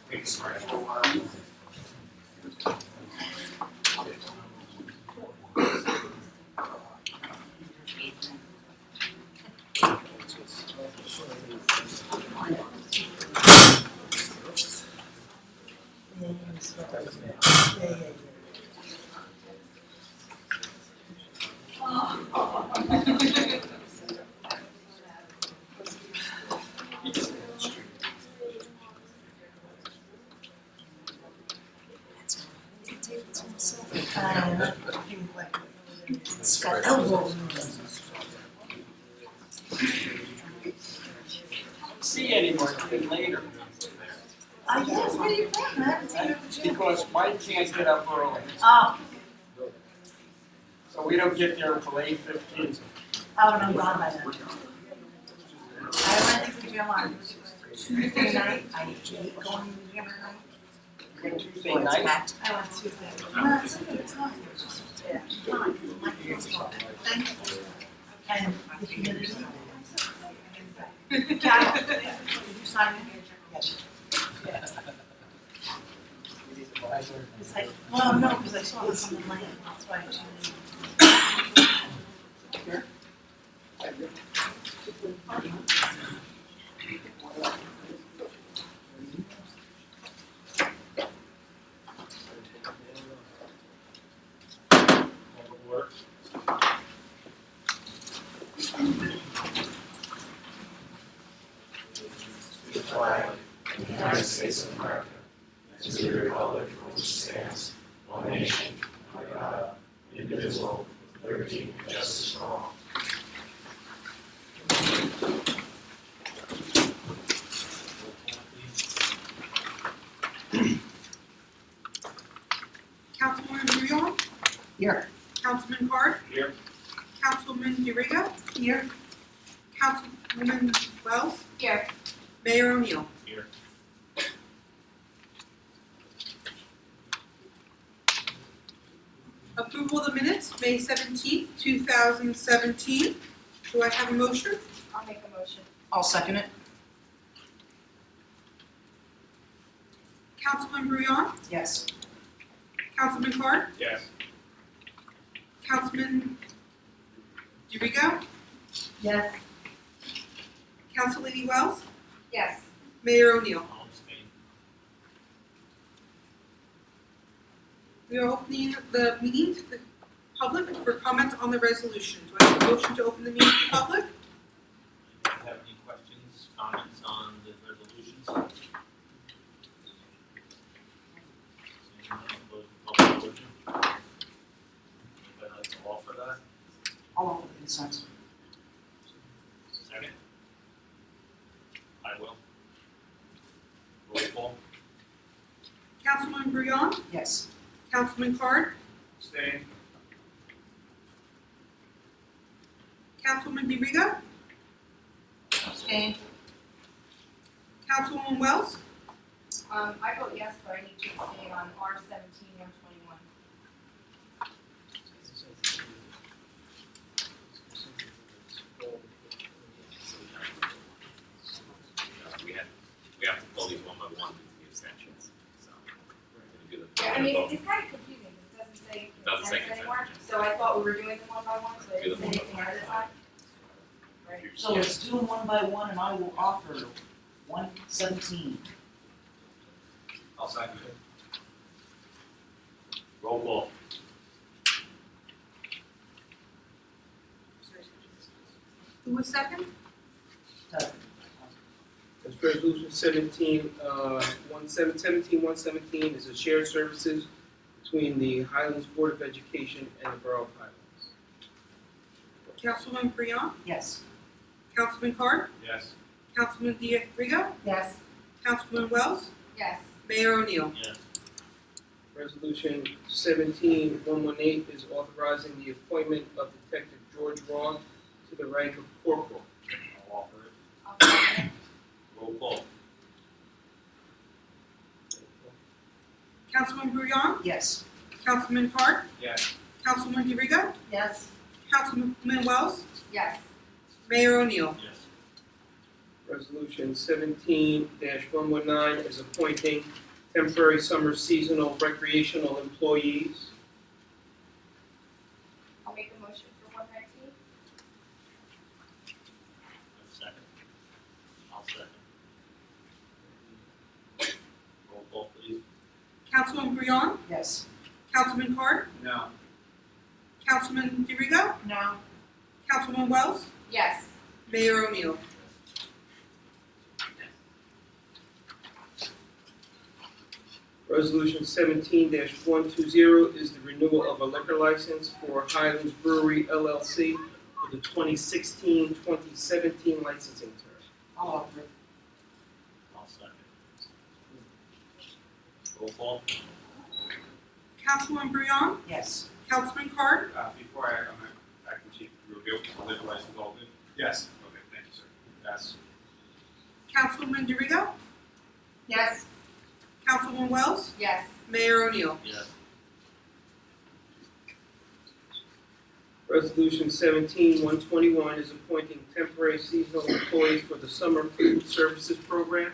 Thanks. It's got elbows. See you anymore until later. Yes, where you from? I haven't seen you for two. Because Mike can't get up early, Oh, so we don't get there until 8:15. oh, and I'm gone by then. I went to the gym on Tuesday night. I hate going to the gym at night. Tuesday night. I went Tuesday. No, it's okay, it's not. Yeah, fine. Thank you. And the humidity. Cal, did you sign it? Yes. It's like, well, no, because I saw it on the land, that's why I changed. The flag of the United States of America, and to the republic for which it stands, one nation, under God, indivisible, with liberty and justice for all. Councilwoman Brouillon, Here. Councilman Card, Here. Councilman DeRigo, Here. Councilwoman Wells, Here. Mayor O'Neill. Here. Approval of the minutes, May 17th, 2017. Do I have a motion? I'll make a motion. I'll second it. Councilman Brouillon, Yes. Councilman Card, Yes. Councilman DeRigo, Yes. Council Lady Wells, Yes. Mayor O'Neill. We are opening the meeting to the public for comments on the resolution. Do I have a motion to open the meeting to the public? Do you have any questions, comments on the resolutions? Seeing none, I'll close the public portion. Anybody like to offer that? I'll offer the consent. Second? I will. Roll call? Councilman Brouillon, Yes. Councilman Card, Stay. Councilman DeRigo, Abstain. Councilwoman Wells, I vote yes, but I need to abstain on R17, R21. We have to pull these one by one with the abstentions, so. we're gonna do the- Yeah, I mean, it's kind of confusing because it doesn't say Doesn't say consent consent. anymore. So I thought we were doing them one by one, so I Do didn't them say one by anything ahead of time. Right. So let's do them one by one and I will offer 117. I'll second it. Roll call? who was second? That's resolution 117 is a shared services between the Highlands Board of Education and the Borough of Highlands. Councilman Brouillon, Yes. Councilman Card, Yes. Councilman DeRigo, Yes. Councilman Wells, Yes. Mayor O'Neill. Yes. Resolution 17118 is authorizing the appointment of Detective George Raw to the rank of corporal. I'll offer it. I'll second it. Roll call? Councilman Brouillon, Yes. Councilman Card, Yes. Councilman DeRigo, Yes. Councilman Wells, Yes. Mayor O'Neill. Yes. Resolution 17-119 is appointing temporary summer seasonal recreational employees. I'll make a motion for 119. Second. I'll second. Roll call, please. Councilwoman Breon, Yes. Councilman Carr, No. Councilman DeRigo, No. Councilwoman Wells, Yes. Mayor O'Neill. Resolution 17-120 is the renewal of a liquor license for Highlands Brewery LLC for the 2016-2017 licensing term. I'll offer it. I'll second. Roll call. Councilwoman Breon, Yes. Councilman Carr, Before I'm acting chief, review the liquor license all good? Yes. Okay, thank you, sir. Yes. Councilwoman DeRigo, Yes. Councilwoman Wells, Yes. Mayor O'Neill. Yes. Resolution 17-121 is appointing temporary seasonal employees for the summer food services program.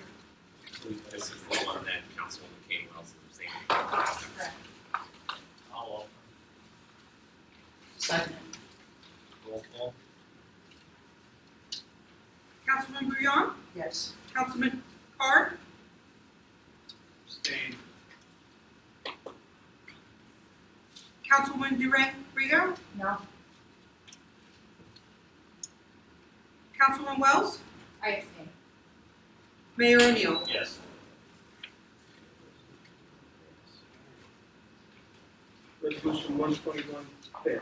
This is the one that Councilwoman Kane Wells is saying. Correct. I'll offer. Second. Roll call. Councilwoman Breon, Yes. Councilman Carr, Abstain. Councilwoman DeRigo, No. Councilwoman Wells, I abstain. Mayor O'Neill. Yes. Resolution 121 fails.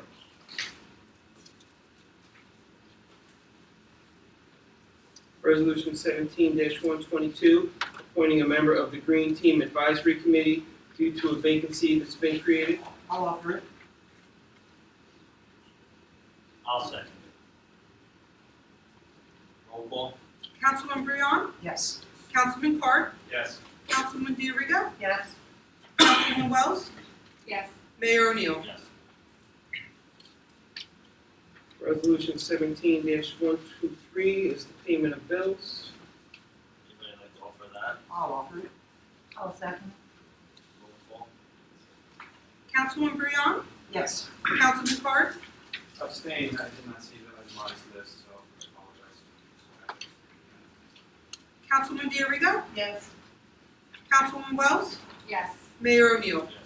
Resolution 17-122, appointing a member of the Green Team Advisory Committee due to a vacancy that's been created. I'll offer it. I'll second. Roll call. Councilwoman Breon, Yes. Councilman Carr, Yes. Councilwoman DeRigo, Yes. Councilwoman Wells, Yes. Mayor O'Neill. Yes. Resolution 17-123 is the payment of bills. Anybody like to offer that? I'll offer it. I'll second. Roll call. Councilwoman Breon, Yes. Councilman Carr, Abstain, I did not see the itemized list, so I apologize. Councilwoman DeRigo, Yes. Councilwoman Wells, Yes. Mayor O'Neill. Yes.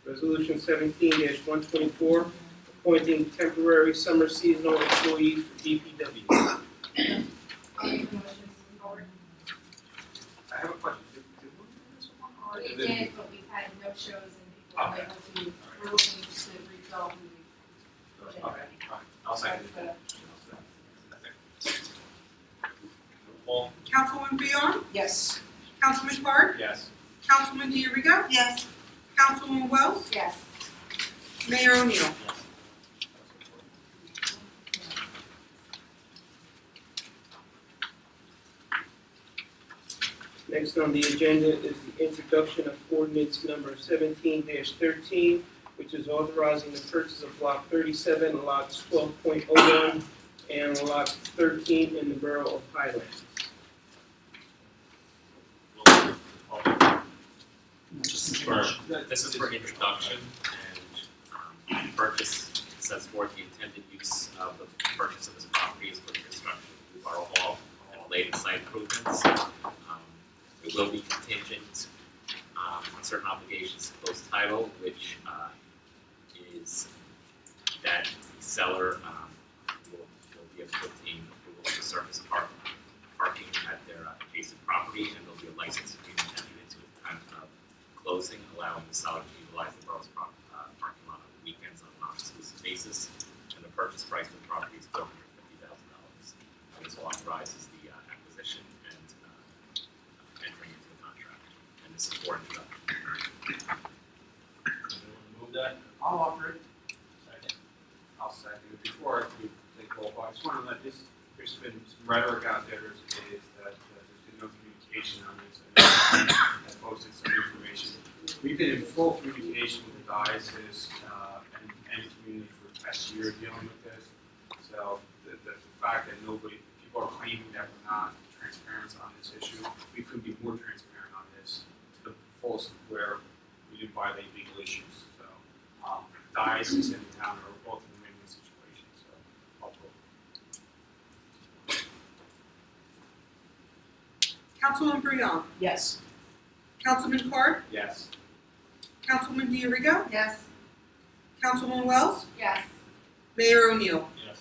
Resolution 17-124, appointing temporary summer seasonal employees for DPW. I'll make a motion to move forward. I have a question. Did we do this one or We is it- did, but we've had no shows and people are able to, we're looking to refill who we. Okay, all right. I'll second it. Roll call. Councilwoman Breon, Yes. Councilman Carr, Yes. Councilwoman DeRigo, Yes. Councilwoman Wells, Yes. Mayor O'Neill. Yes. Next on the agenda is the introduction of ordinance number 17-13, which is authorizing the purchase of block 37, lots 12.01, and lot 13 in the borough of Highlands. This is for introduction and purchase. It sets forth the intended use of the purchase of this property is for the construction of the borough hall and related site improvements. It will be contingent on certain obligations to post title, which is that the seller will be able to obtain approval for surface parking at their adjacent property, and there'll be a license agreement entered into at the time of closing, allowing the seller to utilize the borough's parking lot on weekends on a non-exclusive basis. And the purchase price of the property is $450,000. This authorizes the acquisition and entering into the contract. And this is for introduction. Anyone move that? I'll offer it. Second. I'll second it. Before we take roll call, I just want to let this, there's been some rhetoric out there today that there's been no communication on this. And I posted some information. We've been in full communication with the diocese and the community for past year dealing with this. So the fact that people are claiming that we're not transparent on this issue, we could be more transparent on this to the fullest where we didn't violate legal issues. So diocese and the town are both in a win-win situation. So hopefully. Councilwoman Breon. Yes. Councilman Carr. Yes. Councilwoman D'Arrigo. Yes. Councilwoman Wells. Yes. Mayor O'Neill. Yes.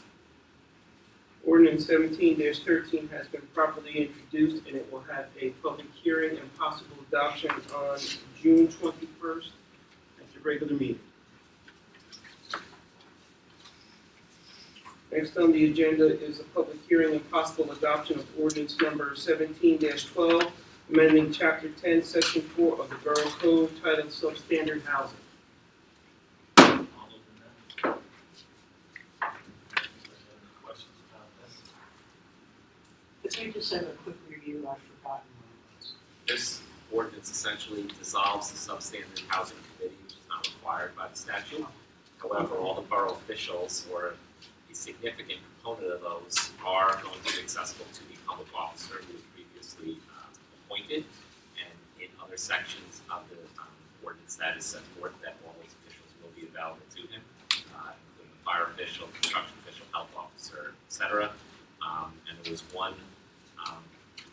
Ordinance 17-13 has been properly introduced, and it will have a public hearing and possible adoption on June 21st at the regular meeting. Next on the agenda is a public hearing and possible adoption of ordinance number 17-12, amending Chapter 10, Section 4 of the Borough Code titled Substandard Housing. I'll open that. Questions about this? Could you just have a quick review? I've forgotten what it was. This ordinance essentially dissolves the substandard housing committee, which is not required by the statute. However, all the borough officials, or a significant component of those, are going to be accessible to the public officer who was previously appointed. And in other sections of the ordinance that is set forth, that all those officials will be available to him, including the fire official, construction official, health officer, etc. And there was one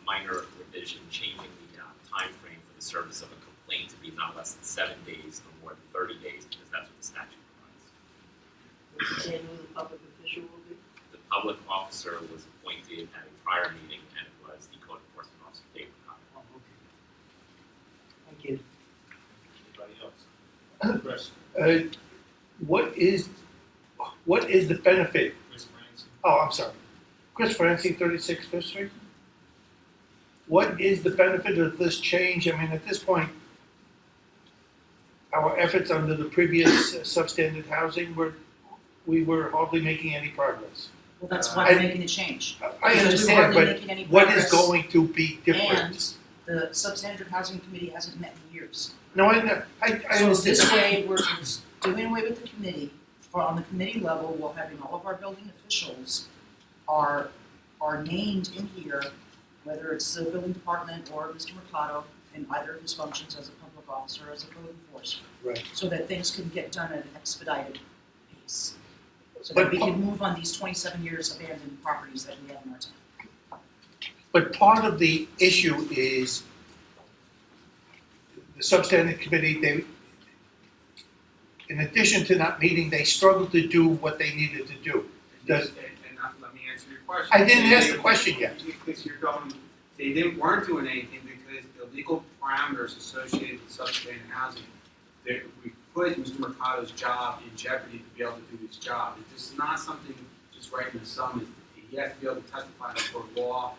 minor revision changing the time frame for the service of a complaint to be not less than 7 days or more than 30 days, because that's what the statute provides. Was it saying who the public official will be? The public officer was appointed at a prior meeting, and it was the code enforcement officer, David Connor. Oh, okay. Thank you. Anybody else? Chris? What is the benefit? Chris Francis? Oh, I'm sorry. Chris Francie, 36 Fifth Street. What is the benefit of this change? I mean, at this point, our efforts under the previous substandard housing we were hardly making any progress. Well, that's why we're making the change. I Because we were understand, hardly but making any what is progress, going to be different? And the substandard housing committee hasn't met in years. No, I So understand. this way, we're doing away with the committee, or on the committee level, we're having all of our building officials are named in here, whether it's the building department or Mr. Mercado, in either of his functions as a public officer or as a code enforcer. Right. So that things can get done at an expedited pace. So But that we can move on these 27 years abandoned properties that we have in our town. But part of the issue is the substandard committee, in addition to not meeting, they struggled to do what they needed to do. And let me answer your question. I didn't ask the question yet. Because they weren't doing anything because the legal parameters associated with substandard housing, we put Mr. Mercado's job in jeopardy to be able to do his job. It's not something just right in the sum. He has to be able to testify before law,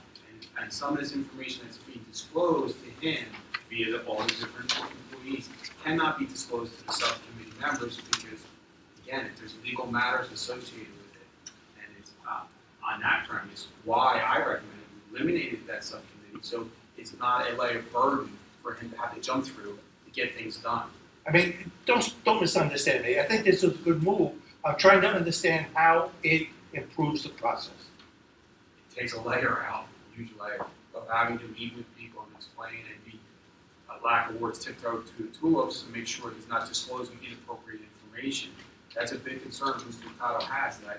and some of this information that's being disclosed to him via all the different employees cannot be disclosed to the subcommittee members because, again, if there's legal matters associated with it, and it's on that premise why I recommended we eliminated that subcommittee, so it's not a layer of burden for him to have to jump through to get things done. I mean, don't misunderstand me. I think this is a good move. I'm trying to understand how it improves the process. It takes a layer out, a huge layer, of having to meet with people and explain and be, lack of words, tiptoe to the tulips to make sure he's not disclosing inappropriate information. That's a big concern Mr. Mercado has, that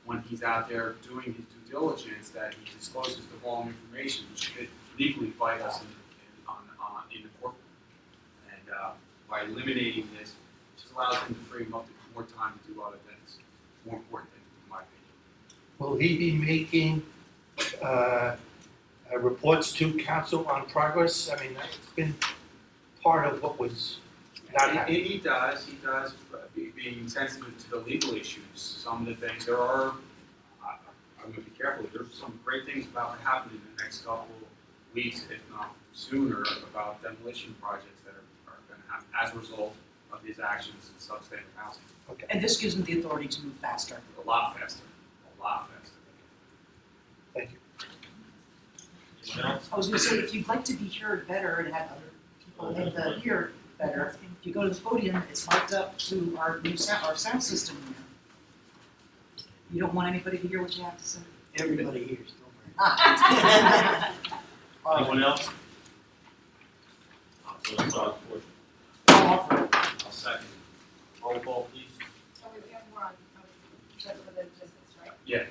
when he's out there doing his due diligence, that he discloses the wrong information, which could legally bite us in the courtroom. And by eliminating this, it just allows him to free him up to more time to do other things, more important things, in my opinion. Will he be making reports to council on progress? I mean, that's been part of what was not happening. He does, being sensitive to the legal issues. Some of the things, I'm going to be careful, there's some great things about to happen in the next couple of weeks, if not sooner, about demolition projects that are going to happen as a result of his actions in substandard housing. And this gives them the authority to move faster. A lot faster. Thank you. Anyone else? I was gonna say, if you'd like to be heard better and have other people in the hear better, if you go to the podium, it's marked up to our new sound system here. You don't want anybody to hear what you have to say? Everybody hears, don't worry. Ah. All right. Anyone else? I'll start portion. I'll offer it. I'll second. Roll call, please. So we have more on, just for the logistics, right? Yes.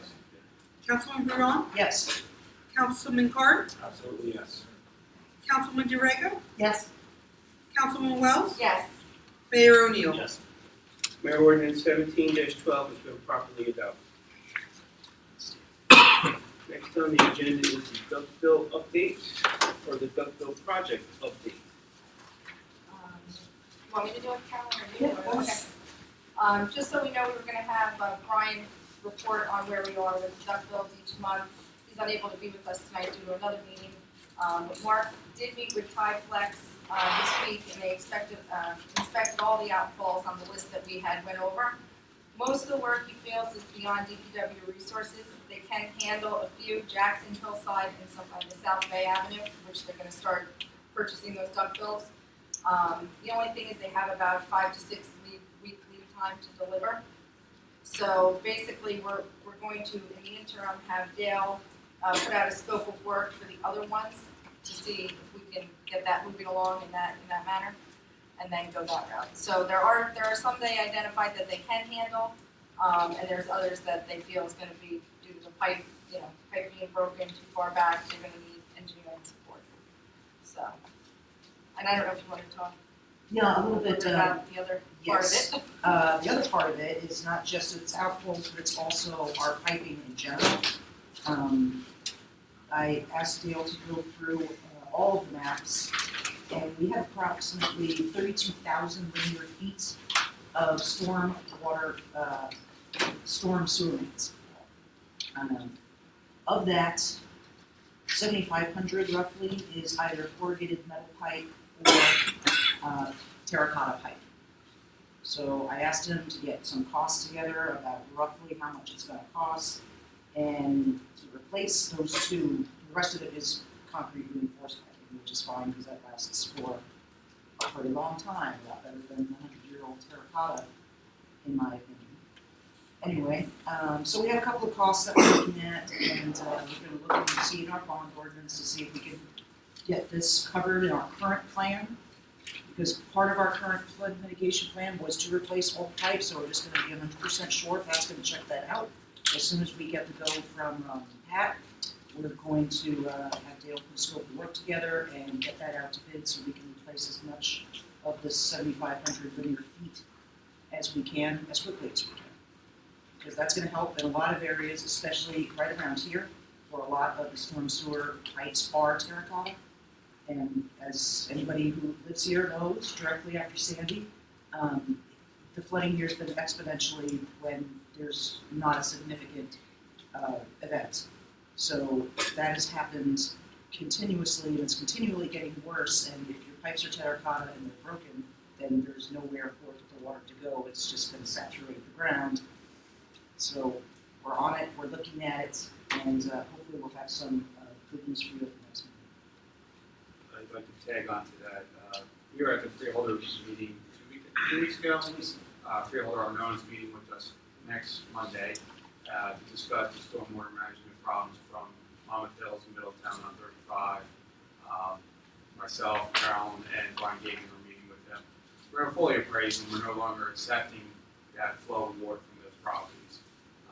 Councilwoman Bruron, Yes. Councilman Carr, Absolutely, yes. Councilman DeRego, Yes. Councilwoman Wells, Yes. Mayor O'Neill. Yes. Mayor ordinance 17-12 has been properly adopted. Next on the agenda is the duck bill update, or the duck bill project update. You want me to do it, Carol, or do you? Yeah, Okay. Just so we know, we were gonna have Brian report on where we are with duck bills each month. He's unable to be with us tonight due to another meeting. But Mark did meet with TiFlex this week, and they inspected all the outfalls on the list that we had went over. Most of the work he feels is beyond DPW resources. They can handle a few, Jackson, Hillside, and some on the South Bay Avenue, which they're gonna start purchasing those duck bills. The only thing is they have about 5 to 6 week lead time to deliver. So basically, we're going to, in the interim, have Dale put out a scope of work for the other ones to see if we can get that moving along in that manner, and then go that route. So there are some they identified that they can handle, and there's others that they feel is going to be due to the pipe being broken too far back. They're going to need engineering support. So, and I don't know if you want to talk Yeah, a little bit, about the other part of yes. it. The other part of it is not just its outflows, but it's also our piping in general. I asked Dale to go through all of the maps, and we have approximately 32,000 linear feet of storm sewer mains. Of that, 7,500 roughly is either corrugated metal pipe or terracotta pipe. So I asked him to get some costs together about roughly how much it's gonna cost, and to replace those two, the rest of it is concrete reinforced piping, which is fine because that lasts for a very long time, a lot better than 100-year-old terracotta, in my opinion. Anyway, so we have a couple of costs that we're looking at, and we're gonna look and see in our bond ordinance to see if we can get this covered in our current plan. Because part of our current flood mitigation plan was to replace all the pipes, so we're just gonna be 100% short. Pat's gonna check that out. As soon as we get the go from Pat, we're going to have Dale put a scope of work together and get that out to bid so we can replace as much of this 7,500 linear feet as we can, as quickly as we can. Because that's gonna help in a lot of areas, especially right around here, where a lot of the storm sewer pipes are terracotta. And as anybody who lives here knows, directly after Sandy, the flooding here has been exponentially when there's not a significant event. So that has happened continuously, and it's continually getting worse. And if your pipes are terracotta and they're broken, then there's nowhere for the water to go. It's just going to saturate the ground. So we're on it, we're looking at it, and hopefully we'll have some good news for you at the next meeting. I'd like to tag on to that. We were at the freeholders meeting 2 weeks ago. Freeholder Arnone's meeting with us next Monday to discuss the stormwater management problems from Monmouth Hills and Middletown on 35. Myself, Carolyn, and Brian Gagan were meeting with them. We're fully appraised, and we're no longer accepting that flow of water from those properties,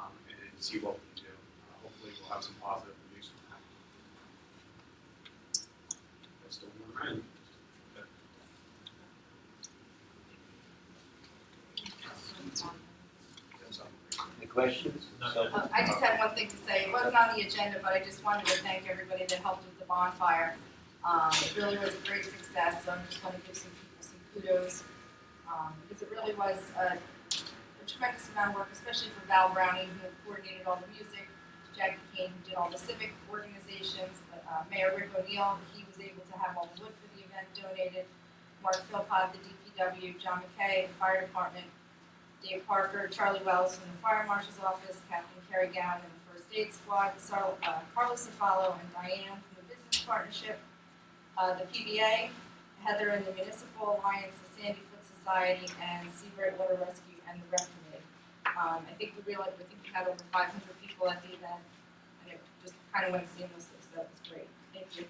and see what we can do. Hopefully we'll have some positive news from that. That's stormwater management. Any questions? I just had one thing to say. It wasn't on the agenda, but I just wanted to thank everybody that helped with the bonfire. It really was a great success, so I'm just going to give some people some kudos. Because it really was a tremendous amount of work, especially for Val Browning, who coordinated all the music, Jackie Kane, who did all the civic organizations, Mayor Rick O'Neill, he was able to have all the wood for the event donated, Mark Philpott, the DPW, John McKay, the fire department, Dave Parker, Charlie Wells from the fire marshal's office, Captain Kerry Gowan and the first aid squad, Carlos Cefalo and Diane from the business partnership, the PBA, Heather and the Municipal Alliance, the Sandy Foot Society, and Seabright Water Rescue and the Rec Committee. I think we realized, I think we had over 500 people at the event, and it just kind of went seamlessly, so that was great. Thank you.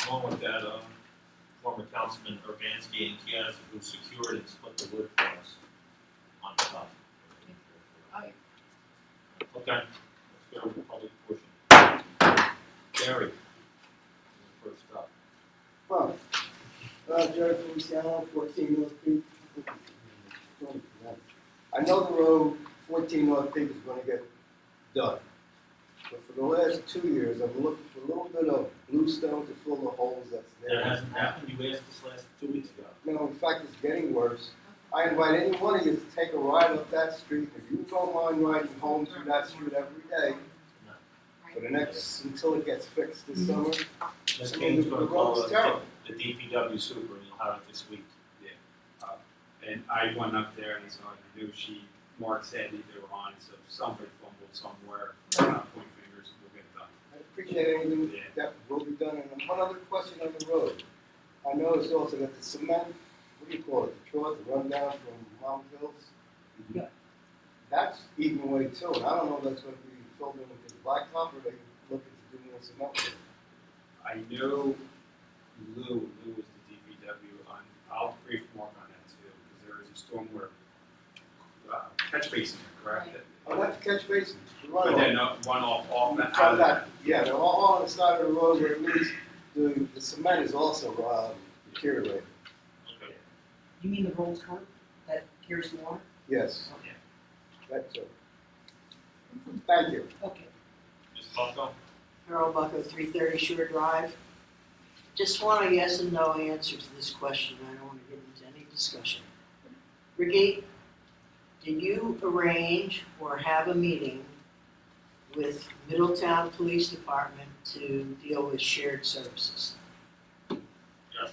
Along with that, former Councilman Urbanski and Kiaz, who secured and split the wood for us on the top. Oh, yeah. Okay, let's go to the public portion. Gary, first up. Well, Jerry Feliciano, 14 North Peak. I know the road 14 North Peak is going to get done. But for the last 2 years, I've been looking for a little bit of bluestone to fill the holes that's there. That hasn't happened, you asked us last 2 weeks ago. No, in fact, it's getting worse. I invite any one of you to take a ride up that street. If you don't mind riding home through that street every day, for the next, until it gets fixed this summer, Ms. I mean, Kane's the gonna call road's terrible. the DPW super, and you'll have it this week. And I went up there and so I knew Mark said that they were on, so somebody fumbled somewhere, point fingers, we'll get it done. I appreciate anything that will be done. And one other question on the road. I noticed also that the cement, what do you call it, the trot, the rundown from Mount Hills? Yeah. That's eating away too, and I don't know if that's going to be filled in with the blacktop or they looking to do more cement with it. I know Lou is the DPW on, I'll brief Mark on that too, because there is a stormwater catch basin there, correct? Oh, that's the catch basin. The But runoff. then one off that, out From of that. that, yeah, they're all on the side of the road where it means the cement is also deteriorating. Okay. You mean the rolled curb that carries the water? Yes, Okay. that's it. Thank you. Okay. Ms. Bucko? Harold Bucko, 330 Shore Drive. Just want a yes and no answer to this question. I don't want to get into any discussion. Ricky, did you arrange or have a meeting with Middletown Police Department to deal with shared services? Yes.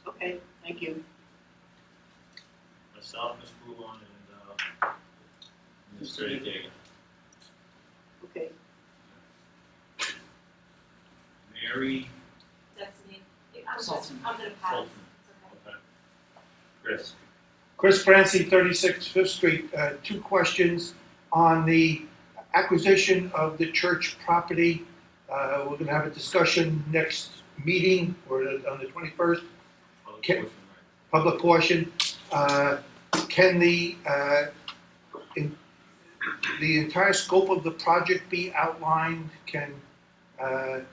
Okay, thank you. Myself, Ms. Brulon, and Mr. Dagan. Okay. Mary That's me. I'm Sultan. I'm gonna pass. Sultan. It's okay. Okay. Chris? Chris Francie, 36 Fifth Street. Two questions on the acquisition of the church property. We're going to have a discussion next meeting or on the 21st, Public portion, right. public portion. Can the entire scope of the project be outlined? Can our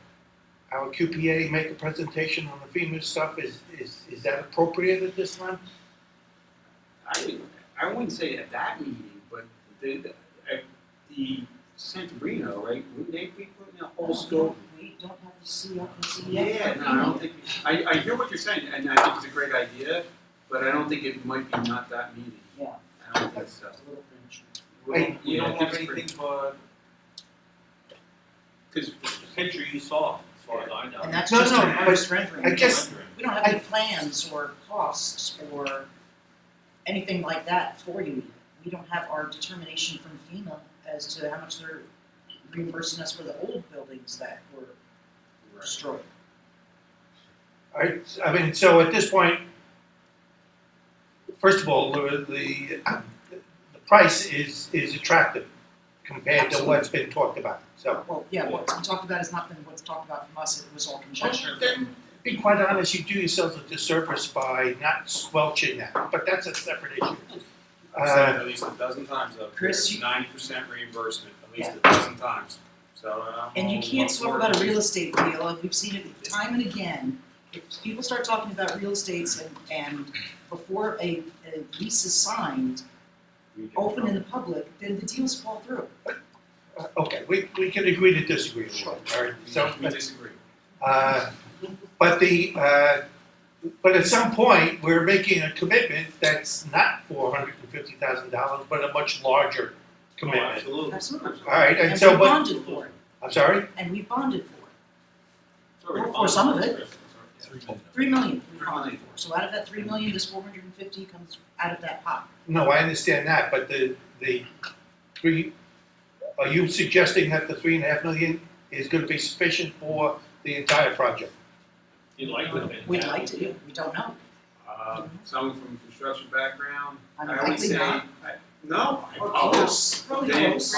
QPA make a presentation on the FEMA stuff? Is that appropriate at this time? I wouldn't say at that meeting, but at the Santorino, right, wouldn't they be putting a whole scope? We don't have to see up and see Yeah, yet. no, I don't think, I hear what you're saying, and I think it's a great idea, but I don't think it might be not that meeting. Yeah. I don't think so. It's a little premature. We don't Yeah, have it's anything but Because the picture you saw, as far as I know. And that's No, just no, an artist rendering. I guess- We don't have any plans or costs or anything like that for you. We don't have our determination from FEMA as to how much they're reimbursing us for the old buildings that were destroyed. All right, I mean, so at this point, first of all, the price is attractive compared to what's been talked about, so. Well, yeah, what's been talked about has not been what's talked about from us, it was all conjecture. Then, be quite honest, you do yourselves a disservice by not squelching that, but that's a separate issue. I've said it at least a dozen times up Chris, there, you- 90% reimbursement, at least Yeah. a dozen times. So, And you can't talk about a real estate deal, and we've seen it time and again. If people start talking about real estates and before a lease is signed, open in the public, then the deals fall through. Okay, we can agree to disagree, all right, so. We disagree. But at some point, we're making a commitment that's not $450,000, but a much larger Oh, commitment. absolutely. Absolutely. All right, and And so, we but, bonded for it, I'm sorry? and we bonded for it. It's already For some of it. Chris. 3 million we $3 bonded million. for. So out of that 3 million, this 450 comes out of that pot. No, I understand that, but the three, are you suggesting that the $3.5 million is gonna be sufficient for the entire project? You'd like to. We'd like to, we don't know. Someone from a construction background, I mean, I would likely say, not. No, Or I'll close. I'll be Really damn close.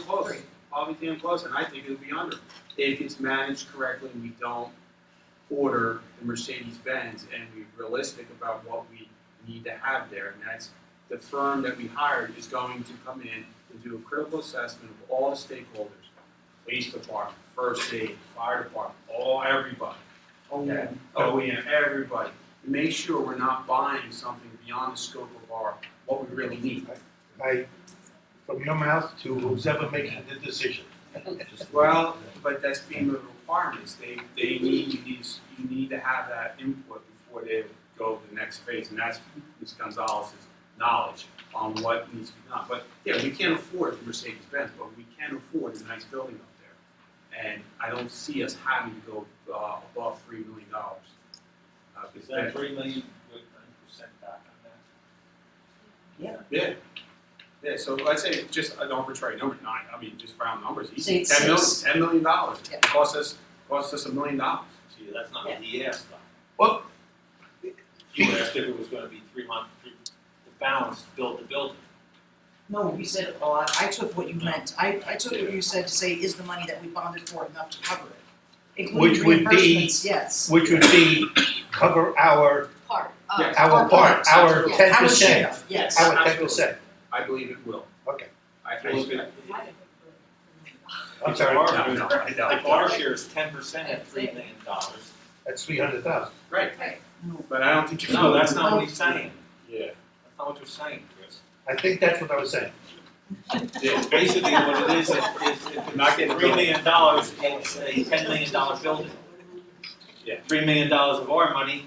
close. Three. I'll be damn close, and I think it'll be under. If it's managed correctly, and we don't order the Mercedes-Benz, and we're realistic about what we need to have there, and that's the firm that we hired is going to come in and do a critical assessment of all the stakeholders, police department, first aid, fire department, everybody. Okay, OEM, everybody. Make sure we're not buying something beyond the scope of what we really need. From your mouth to who's ever making the decision. Well, but that's FEMA requirements. You need to have that input before they go to the next phase, and that's Ms. Gonzalez's knowledge on what needs to be done. But yeah, we can't afford the Mercedes-Benz, but we can afford a nice building up there. And I don't see us having to go above $3 million. Is that 3 million with 9% back on that? Yeah. Yeah, so let's say just an arbitrary number, just round numbers, Say easy, it's six. $10 million. Yeah. It costs us $1 million. See, that's not what he asked though. Well, You asked if it was gonna be 3 months, the balance to build the building. No, we said, I took what you meant, I took what you said to say, is the money that we bonded for enough to cover it? Which Including would be- reimbursements, yes. which would be cover our Part. Yes. part, our Absolutely. 10%. Our share, yes. Our Absolutely. 10%. I believe it will. Okay. I Well, expect. I'm sorry, No, I know. If our share is 10% at $3 million, that's 300,000. Right, No. but I don't think. no, that's not what he's saying. Yeah. That's not what you're saying, Chris. I think that's what I was saying. Yeah, basically what it is Not getting $3 million in a $10 million building. Yeah. $3 million of our money,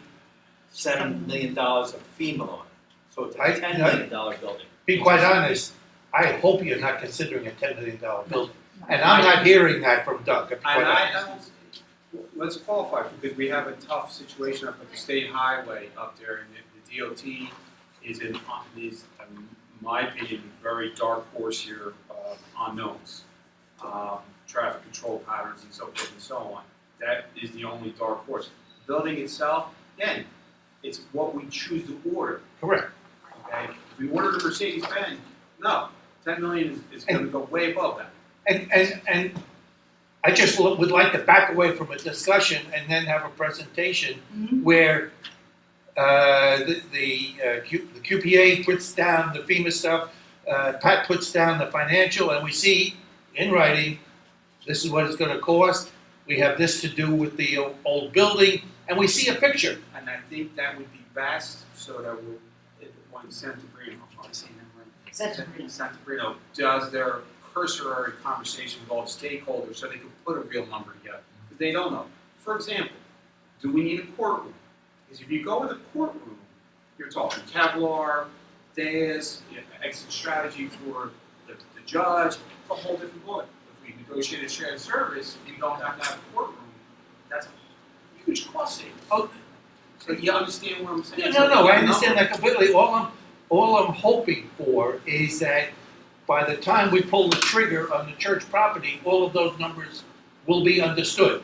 $7 million of FEMA on it. So it's a $10 million building. Be quite honest, I hope you're not considering a $10 million building. And I'm not hearing that from Doug. To be quite And honest. let's qualify, because we have a tough situation up at the state highway up there, and the DOT is in my opinion, a very dark horse here of unknowns. Traffic control patterns and so forth and so on. That is the only dark horse. The building itself, again, it's what we choose to order. Correct. Okay, if we ordered a Mercedes-Benz, no, 10 million is going to go way above that. And I just would like to back away from a discussion and then have a presentation where the QPA puts down the FEMA stuff, Pat puts down the financial, and we see in writing, this is what it's gonna cost, we have this to do with the old building, and we see a picture. And I think that would be best, so that when Santabrino, I'm saying that right? Santabrino does their cursory conversation with all the stakeholders, so they can put a real number together, because they don't know. For example, do we need a courtroom? Because if you go in the courtroom, you're talking Kevlar, dais, exit strategy for the judge, it's a whole different ballgame. If we negotiate a shared service, we don't have to have a courtroom. That's a huge cost savings. Oh. So you understand what I'm saying? No, I understand that completely. All I'm hoping for is that by the time we pull the trigger on the church property, all of those numbers will be understood.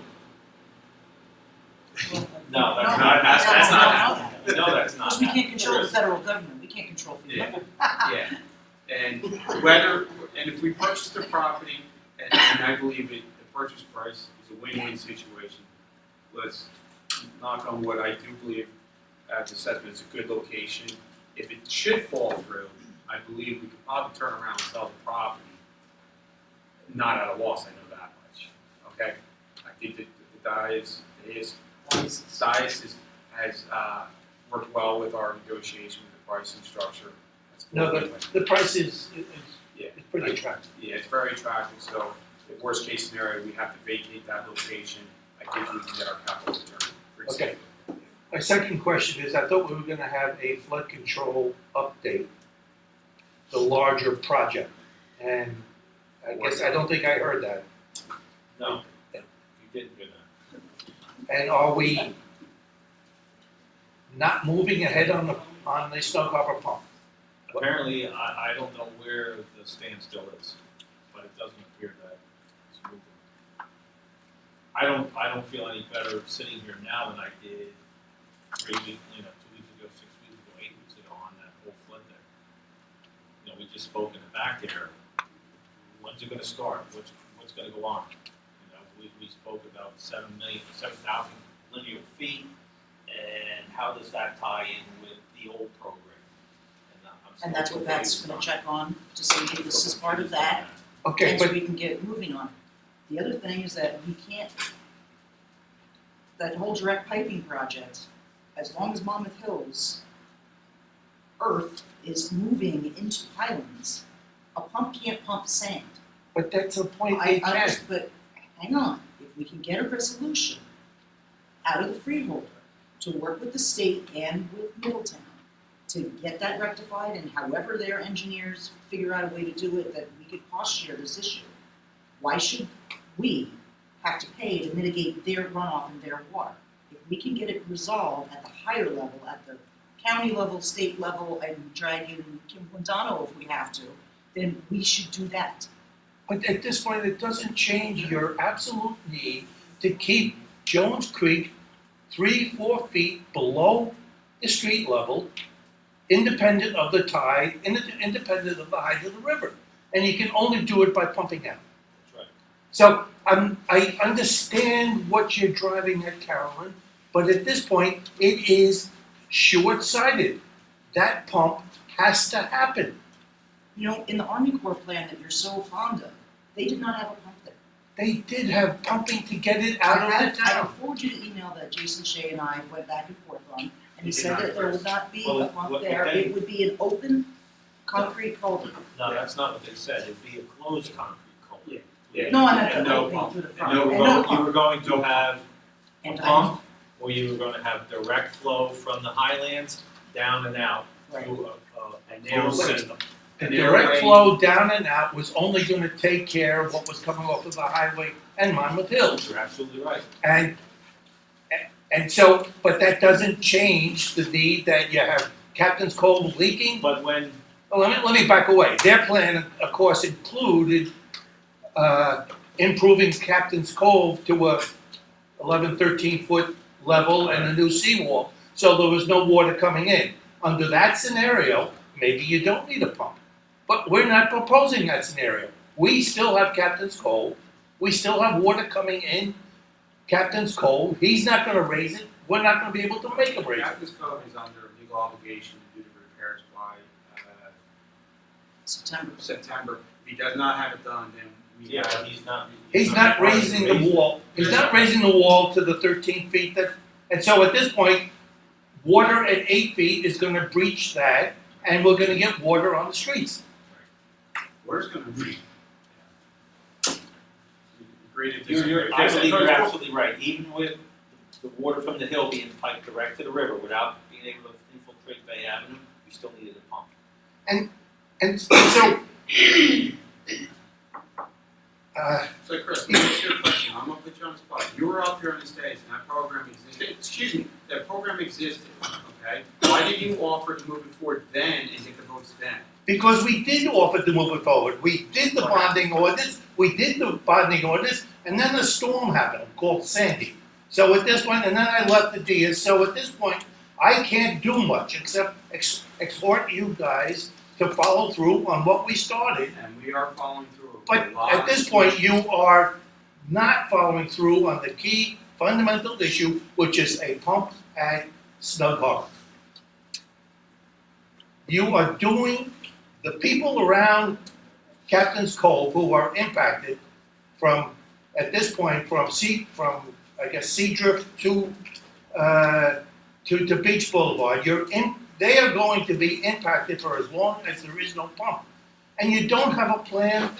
No, that's No, not, that's not no, happening. No, that's not Because we can't happening. control the federal government, we can't control FEMA. Yeah. And and if we purchase the property, and I believe the purchase price is a win-win situation, let's knock on wood, I do believe at the assessment it's a good location. If it should fall through, I believe we could probably turn around and sell the property, not at a loss, I know that much, okay? I think that the Dias has worked well with our negotiation with the pricing structure. No, the price is pretty attractive. Yeah, it's very attractive, so the worst case scenario, we have to vacate that location. I think we can get our capital return pretty Okay. safe. My second question is, I thought we were gonna have a flood control update, the larger project, and I guess, I don't think I heard that. No, you didn't do that. And are we not moving ahead on the Snow Harbor Pump? Apparently, I don't know where the standstill is, but it doesn't appear that it's moving. I don't feel any better sitting here now than I did 2 weeks ago, 6 weeks ago, 8 weeks ago on that whole flood there. we just spoke in the back there, when's it gonna start? What's gonna go on? You know, we spoke about 7,000 linear feet, and how does that tie in with the old program? I'm still And that's what that's gonna check on, to see if this is part of that, Okay, and so but we can get moving on it. The other thing is that we can't, that whole direct piping project, as long as Monmouth Hills earth is moving into Highlands, a pump can't pump sand. that's the point I they can. understand, but hang on, if we can get a resolution out of the freeholder to work with the state and with Middletown to get that rectified, and however their engineers figure out a way to do it, that we could cost share this issue. Why should we have to pay to mitigate their runoff and their water? If we can get it resolved at the higher level, at the county level, state level, and drag in Kim Quintano if we have to, then we should do that. But at this point, it doesn't change your absolute need to keep Jones Creek 3-4 feet below the street level, independent of the tide, independent of the height of the river. And you can only do it by pumping out. That's right. So I understand what you're driving at, Carolyn, but at this point, it is short-sighted. That pump has to happen. You know, in the Army Corps plan that you're so fond of, they did not have a pump there. They did have pumping to get it out of the I town. can forward you the email that Jason Shea and I went back and forth on, and he He did said not that there would first. not be Well, a pump what there, they- it would be an open concrete culvert. No, that's not what they said, it'd be a closed concrete culvert. Yeah. No, I meant And the no opening pump. to the And front, no and pump. no You pump. were going to have a And pump, or you were gonna have direct flow from the Highlands down and out Right. to a And narrow closed way. system. The And their direct way- flow down and out was only gonna take care of what was coming off of the highway and Monmouth Hills. You're absolutely right. And so, but that doesn't change the need that you have Captain's Cove leaking. But when, Well, let me back away. Their plan, of course, included improving Captain's Cove to a 11, 13-foot level and a new seawall, so there was no water coming in. Under that scenario, maybe you don't need a pump. But we're not proposing that scenario. We still have Captain's Cove. We still have water coming in Captain's Cove. He's not gonna raise it. We're not gonna be able to make him raise it. Captain's Cove is under legal obligation to do the repairs by September. September. If he does not have it done, then we yeah, have. he's not. He's not raising the wall. He's not raising the wall to the 13 feet that, and so at this point, water at 8 feet is gonna breach that, and we're gonna get water on the streets. Where's gonna be? Agreed to I disagree. believe you're absolutely right, even with the water from the hill being piped direct to the river without being able to infiltrate Bay Avenue, we still needed a pump. And so, So Chris, let me ask you a question. I'm gonna put you on the spot. You were out there on the stage and that program existed. Excuse me, that program existed, okay? Why did you offer to move it forward then and get the votes then? because we did offer to move it forward, we did the bonding ordinance, and then the storm happened called Sandy. So at this point, and then I left the Diaz, so at this point, I can't do much except exhort you guys to follow through on what we started. And we are following through. But at this point, you are not following through on the key fundamental issue, which is a pump at Snug Harbor. You are doing, the people around Captain's Cove who are impacted from, at this point, from Seadrift to Beach Boulevard, they are going to be impacted for as long as there is no pump. And you don't have a plan.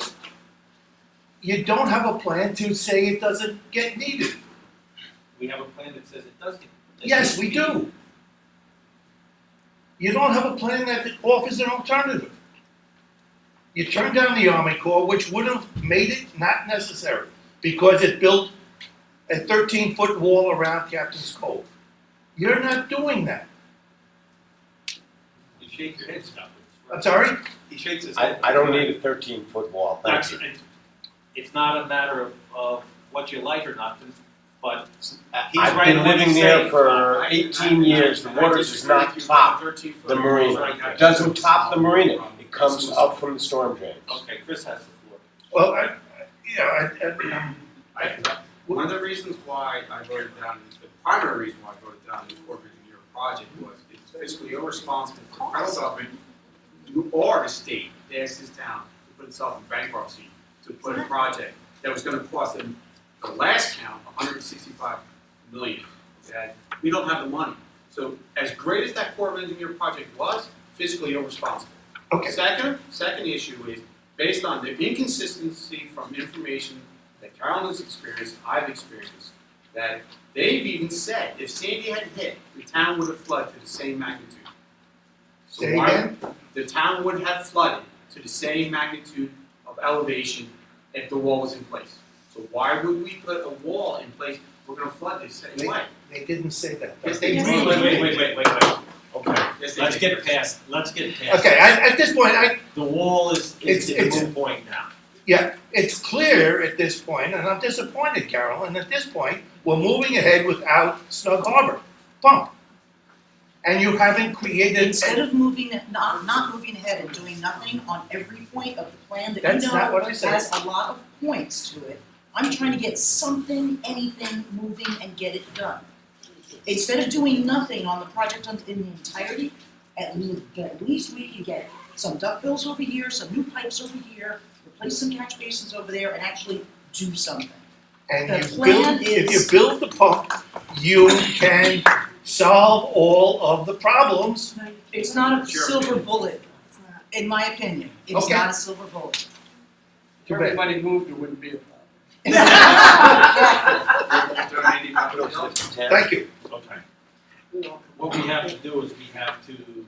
You don't have a plan to say it doesn't get needed. We have a plan that says it does get. Yes, we do. You don't have a plan that offers an alternative. You turned down the Army Corps, which would have made it not necessary, because it built a 13-foot wall around Captain's Cove. You're not doing that. You shake your head, Scott. I'm sorry? He shakes his head. I don't need a 13-foot wall, thank That's, you. it's not a matter of what you like or not, but he's I've right been in what living he's there saying. for 18 years, the water does not top the marina. It doesn't top the marina. It Okay, comes Chris was- up from the storm drains. Okay, Chris has the floor. Well, One of the reasons why I voted down, the primary reason why I voted down the Corps of Engineer project was it's fiscally irresponsible for the federal government or the state to ask this town to put itself in bankruptcy to put a project that was gonna cost them, the last count, 165 million. Okay? We don't have the money. So as great as that Corps of Engineer project was, fiscally irresponsible. okay, Second issue is, based on the inconsistency from information that Carolyn has experienced, I've experienced, that they've even said, if Sandy had hit, the town would have flooded to the same magnitude. So Say why- again? The town would have flooded to the same magnitude of elevation if the wall was in place. So why would we put a wall in place, we're gonna flood the same way? they didn't say that. Yes, They they really Wait, did. okay, Yes, they let's did. get past, Okay, at this point, the wall is It's- the moot point now. yeah, it's clear at this point, and I'm disappointed, Carol, and at this point, we're moving ahead without Snug Harbor pump. And you haven't created. Instead of not moving ahead and doing nothing on every point of the plan that That's you not what know I said. has a lot of points to it, I'm trying to get something, anything moving and get it done. Instead of doing nothing on the project in the entirety, at least we can get some duckbills over here, some new pipes over here, replace some catch basins over there, and actually do something. And The you plan build, if you is- build the pump, you can solve all of the problems. It's not a Sure. silver bullet, in my opinion. It's Okay. not a silver bullet. Too If bad. everybody moved, it wouldn't be a problem. Donating up to help. Thank you. Okay. What we have to do is we have to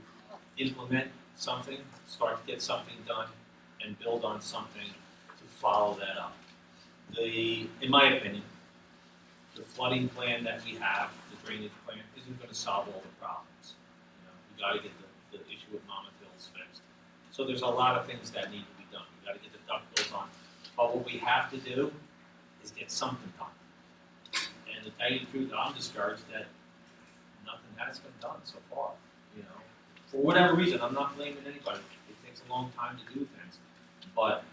implement something, start to get something done, and build on something to follow that up. In my opinion, the flooding plan that we have, the drainage plan, isn't gonna solve all the problems. You know, we gotta get the issue with Monmouth Hills fixed. So there's a lot of things that need to be done. We gotta get the ductbills on. But what we have to do is get something done. And to tell you the truth, I'm discouraged that nothing has been done so far, you know. For whatever reason, I'm not blaming anybody. It takes a long time to do things. But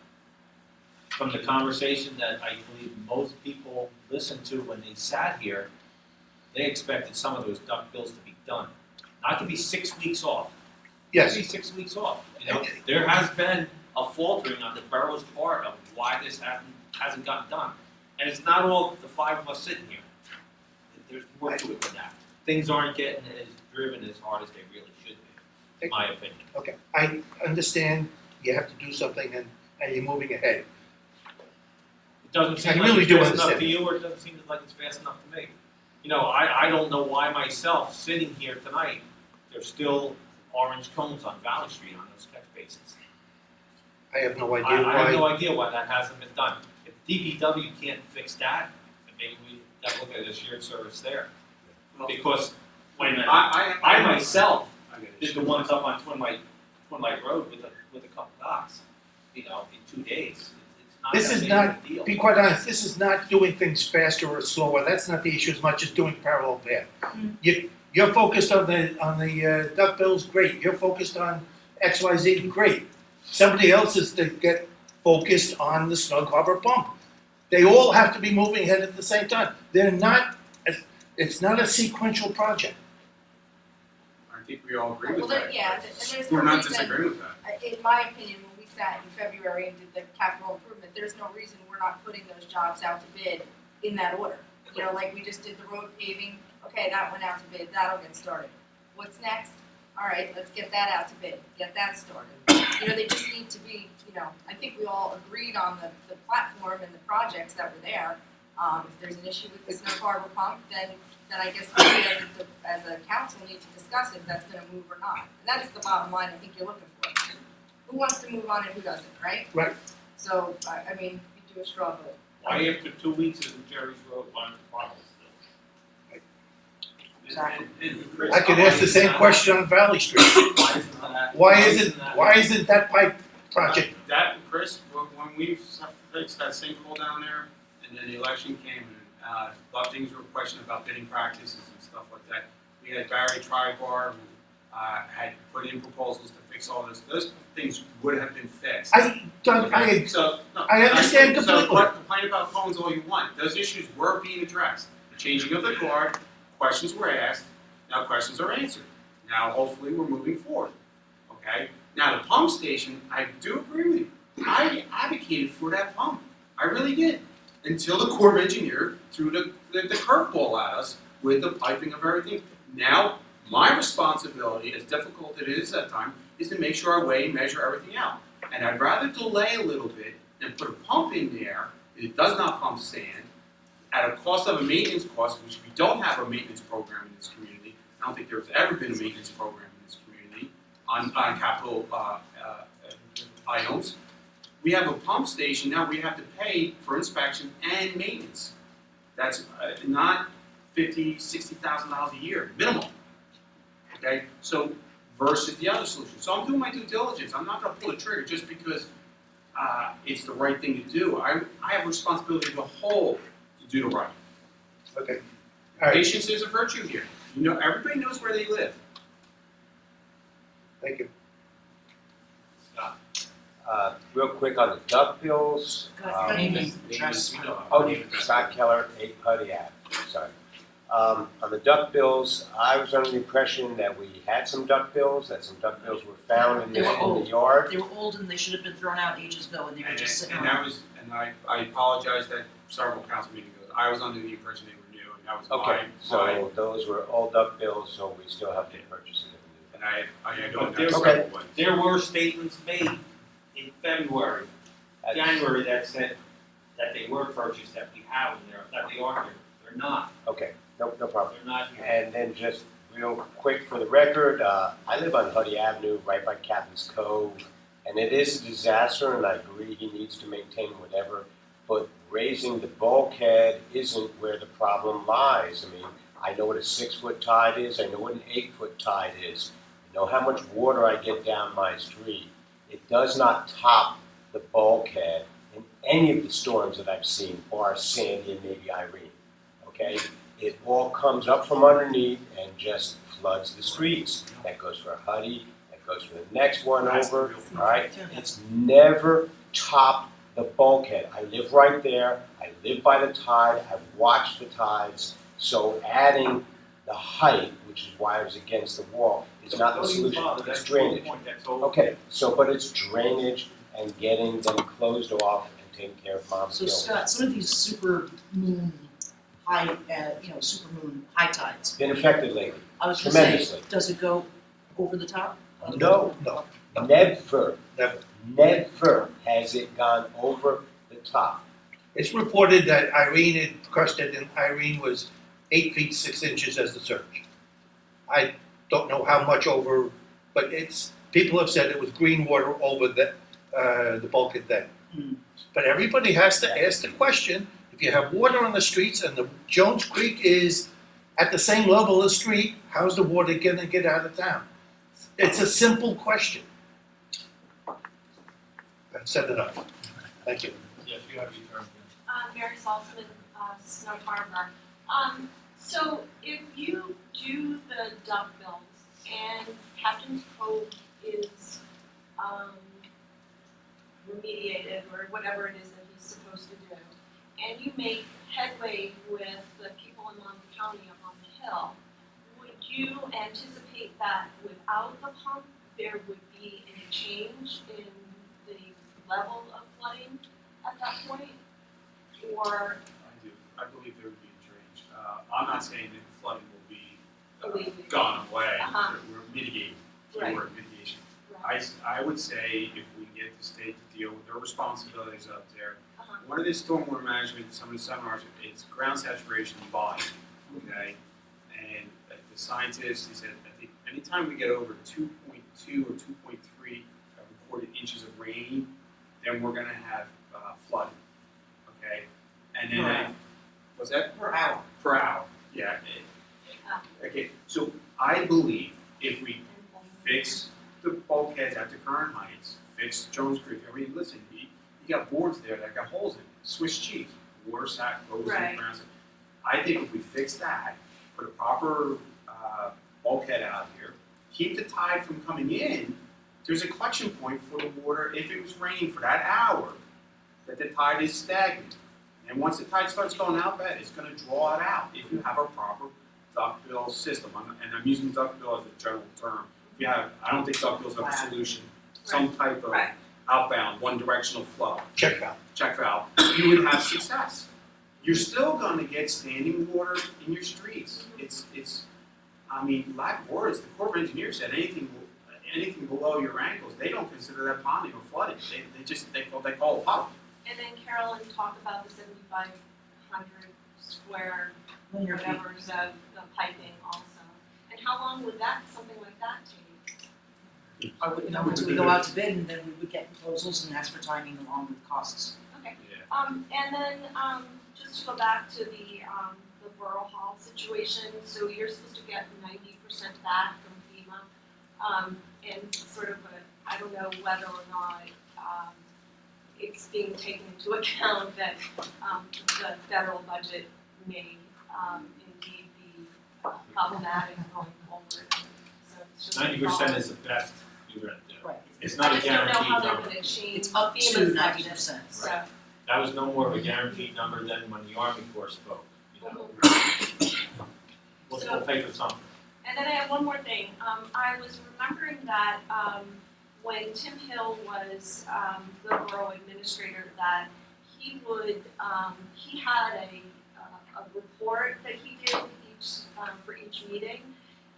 from the conversation that I believe most people listened to when they sat here, they expected some of those ductbills to be done. Not to be 6 weeks off. Yes. To be 6 weeks off, you know. There has been a faltering on the borough's part of why this hasn't gotten done. And it's not all the five of us sitting here. There's more to it than that. Things aren't getting as driven as hard as they really should be, in my opinion. Okay, I understand you have to do something and you're moving ahead. It doesn't seem I like really it's do fast enough understand. to you, or it doesn't seem like it's fast enough to me. You know, I don't know why myself, sitting here tonight, there's still orange cones on Valley Street on those catch basins. I have no I idea have no why. idea why that hasn't been done. If DPW can't fix that, then maybe we gotta look at a shared service there. Because when I myself did the ones up on Twin Light Road with a couple docks, you know, in 2 days. It's not This that is big not, of a deal. be quite honest, this is not doing things faster or slower. That's not the issue as much as doing parallel path. You're focused on the duckbills, great. You're focused on XYZ, great. Somebody else is to get focused on the Snug Harbor pump. They all have to be moving ahead at the same time. They're not, it's not a sequential project. I think we all agree with Well, that. yeah, and there's We're no not reason, disagreeing with that. in my opinion, when we sat in February and did the capital improvement, there's no reason we're not putting those jobs out to bid in that order. You know, like we just did the road paving, okay, that went out to bid, that'll get started. What's next? All right, let's get that out to bid, get that started. You know, they just need to be, you know, I think we all agreed on the platform and the projects that were there. If there's an issue with the Snow Harbor pump, then I guess we as a council need to discuss if that's gonna move or not. And that's the bottom line I think you're looking for. Who wants to move on and who doesn't, right? Right. So, I mean, we do a straw vote. Why after 2 weeks isn't Jerry's Road one of the problems still? I could ask the same question on Valley Street. Why isn't that pipe project? That, Chris, when we fixed that sinkhole down there, and then the election came, and a lot of things were questioned about bidding practices and stuff like that. We had Barry Tribar, who had put in proposals to fix all this, those things would have been fixed. I I understand completely. So complain about phones all you want, those issues were being addressed. The changing of the guard, questions were asked, now questions are answered. Now hopefully we're moving forward, okay? Now the pump station, I do agree with you. I advocated for that pump, I really did. Until the Corps of Engineer threw the curveball at us with the piping of everything. Now, my responsibility, as difficult it is at times, is to make sure I weigh and measure everything out. And I'd rather delay a little bit and put a pump in there that does not pump sand at a cost of a maintenance cost, which we don't have a maintenance program in this community. I don't think there's ever been a maintenance program in this community on capital items. We have a pump station, now we have to pay for inspection and maintenance. That's not $50,000, $60,000 a year, minimum. Okay, so versus the other solution. So I'm doing my due diligence. I'm not going to pull the trigger just because it's the right thing to do. I have a responsibility as a whole to do the right. Okay. All right. Patience is a virtue here. You know, everybody knows where they live. Thank you. Real quick on the duck bills. Scott Keller, 8 Putty Ave, sorry. On the duck bills, I was under the impression that we had some duck bills, that some duck bills were found in They were the old. yard. They were old and they should have been thrown out ages ago, and they were just sitting around. I apologize that several council meetings ago, I was under the impression they were new, and that was Okay, my, so those were all duck bills, so we still have to purchase them. and I don't But there, know Okay. several ones. there were statements made in February, January that said that they were purchased, that we have them there, that they are here. They're not. Okay, no problem. They're not here. And then just real quick for the record, I live on Huddy Avenue, right by Captain's Cove, and it is a disaster, and I agree he needs to maintain whatever, but raising the bulkhead isn't where the problem lies. I mean, I know what a 6-foot tide is, I know what an 8-foot tide is, I know how much water I get down my street. It does not top the bulkhead in any of the storms that I've seen, bar Sandy and maybe Irene, okay? It all comes up from underneath and just floods the streets. That goes for Huddy, that goes for the next one over, all right? It's never topped the bulkhead. I live right there, I live by the tide, I've watched the tides, so adding the height, which is why I was against the wall, is not the solution, it's drainage. Okay, so, but it's drainage and getting them closed off and taking care of Mom's So Hill. Scott, some of these super moon high tides, Been affected lately, I was gonna say, tremendously. does it go over the top? No, never, Never. never has it gone over the top. It's reported that Irene had crushed it, and Irene was 8 feet 6 inches as the surge. I don't know how much over, but people have said it was green water over the bulkhead then. Hmm. But everybody has to ask the question, if you have water on the streets and the Jones Creek is at the same level as the street, how's the water gonna get out of town? It's a simple question. I've said enough. Thank you. Yes, you have your turn. Mary Salzman, Snow Harbor. So if you do the duck bills and Captain's Cove is remediated or whatever it is that he's supposed to do, and you make headway with the people in Monmouth County up on the hill, would you anticipate that without the pump there would be any change in the level of flooding at that point? Or I do. I believe there would be a change. I'm not saying that the flooding will be Alleviated. gone away. Uh-huh. We're mitigating. Right. Keyword mitigation. Right. I would say if we get the state to deal with their responsibilities up there, Uh-huh. one of the stormwater management, some of the seminars, it's ground saturation and volume, okay? And the scientists, he said, I think anytime we get over 2.2 or 2.3 recorded inches of rain, then we're gonna have flooding, okay? And then, Per hour. what's that? Per hour. Per hour, yeah. Okay, so I believe if we fix the bulkheads at the current heights, fix Jones Creek, I mean, listen, you got boards there that got holes in it, Swiss cheese, water sack goes in the Right. ground. I think if we fix that, put a proper bulkhead out here, keep the tide from coming in, there's a collection point for the water if it was raining for that hour, that the tide is stagnant. And once the tide starts going out, that it's gonna draw it out if you have a proper duckbill system. And I'm using duckbill as a general term. If you have, I don't think duckbills have a solution, some type of Right. outbound, one directional flow, Check valve. check valve, you would have success. You're still gonna get standing water in your streets. I mean, lack of words, the Corps of Engineers said anything below your ankles, they don't consider that ponding or flooding. They call it puddle. And then Carolyn talked about the 7,500 square Linear feet. whatever of the piping also. And how long would something like that take? I would, until we go out to bid, and then we would get proposals and ask for timing along with costs. Okay. Yeah. And then, just to go back to the Borough Hall situation, so you're supposed to get 90% back from FEMA. And sort of I don't know whether or not, it's being taken into account that, the federal budget may, indeed be problematic going forward. So it's just. 90% is the best you're gonna do. Right. It's not a I just don't know how guaranteed they're number. gonna change It's up to FEMA's 90%. budget, so. Right. That was no more of a guaranteed number than when the Army Corps spoke, you know. We'll pay for something. And then I have one more thing. I was remembering that when Tim Hill was the borough administrator, that he would he had a report that he did for each meeting,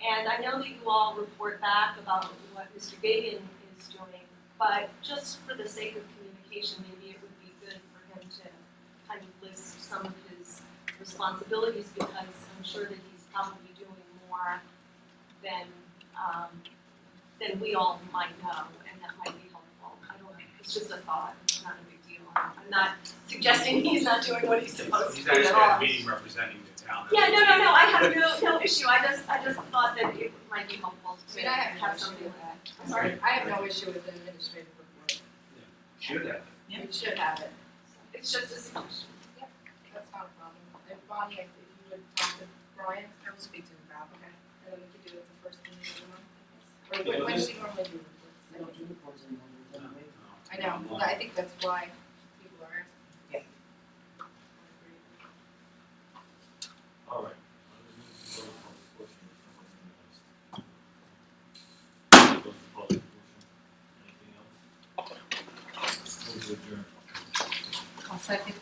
and I know that you all report back about what Mr. Gagan is doing, but just for the sake of communication, maybe it would be good for him to kind of list some of his responsibilities, because I'm sure that he's probably doing more than we all might know, and that might be helpful. I don't know, it's just a thought, it's not a big deal. I'm not suggesting he's not doing what he's supposed to He's do actually at at all. a meeting representing the town. Yeah, no, I have no issue, I just thought that it might be helpful I to mean, I have no have issue something with like that. that. I'm sorry? I have no issue with the administrative report. Should have. Yeah. We should have it. It's just a suggestion. That's not a problem. If Bonnie, if you would talk to Brian, I will speak to him about it, and then we could do it the first meeting of the month. Or when do we normally do reports? We don't do reports anymore, we've done away with it. I know, but I think that's why people are asking. Yeah. All right. Anything else? Move to adjourn. I'll second.